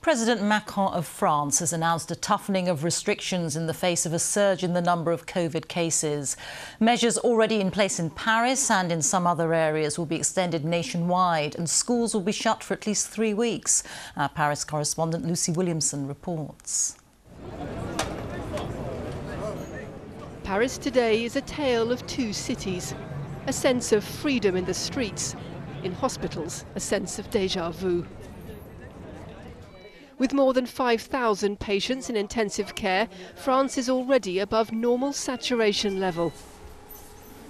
President Macron of France has announced a toughening of restrictions in the face of a surge in the number of COVID cases. Measures already in place in Paris and in some other areas will be extended nationwide, and schools will be shut for at least 3 weeks. Our Paris correspondent Lucy Williamson reports. Paris today is a tale of two cities. A sense of freedom in the streets. In hospitals, a sense of déjà vu. With more than 5,000 patients in intensive care, France is already above normal saturation level.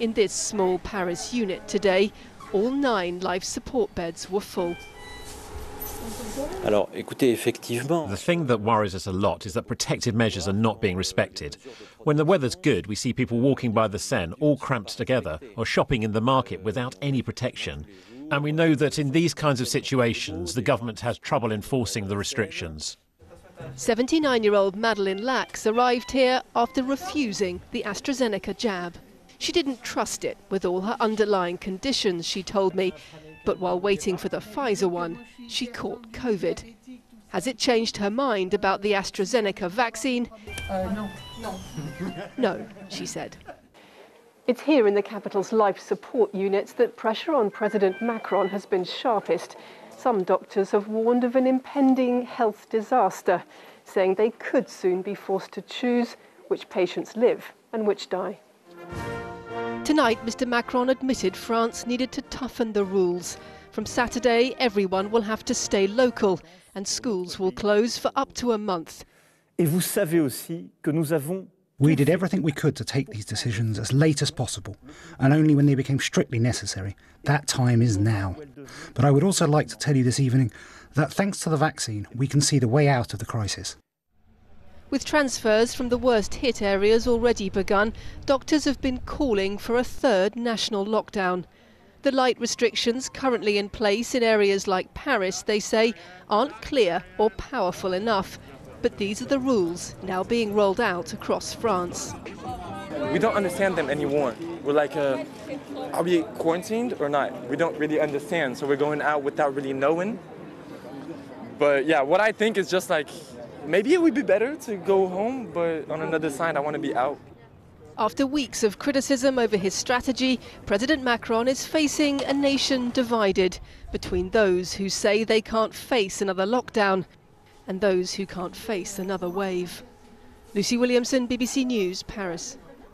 In this small Paris unit today, all 9 life support beds were full. The thing that worries us a lot is that protective measures are not being respected. When the weather's good, we see people walking by the Seine all cramped together or shopping in the market without any protection. And we know that in these kinds of situations, the government has trouble enforcing the restrictions. 79-year-old Madeleine Lax arrived here after refusing the AstraZeneca jab. She didn't trust it with all her underlying conditions, she told me. But while waiting for the Pfizer one, she caught COVID. Has it changed her mind about the AstraZeneca vaccine? No, she said. It's here in the capital's life support units that pressure on President Macron has been sharpest. Some doctors have warned of an impending health disaster, saying they could soon be forced to choose which patients live and which die. Tonight, Mr. Macron admitted France needed to toughen the rules. From Saturday, everyone will have to stay local and schools will close for up to a month. We did everything we could to take these decisions as late as possible, and only when they became strictly necessary. That time is now. But I would also like to tell you this evening that thanks to the vaccine, we can see the way out of the crisis. With transfers from the worst-hit areas already begun, doctors have been calling for a third national lockdown. The light restrictions currently in place in areas like Paris, they say, aren't clear or powerful enough. But these are the rules now being rolled out across France. We don't understand them anymore. We're like, are we quarantined or not? We don't really understand, so we're going out without really knowing. But yeah, what I think is just like, maybe it would be better to go home, but on another side, I want to be out. After weeks of criticism over his strategy, President Macron is facing a nation divided between those who say they can't face another lockdown and those who can't face another wave. Lucy Williamson, BBC News, Paris.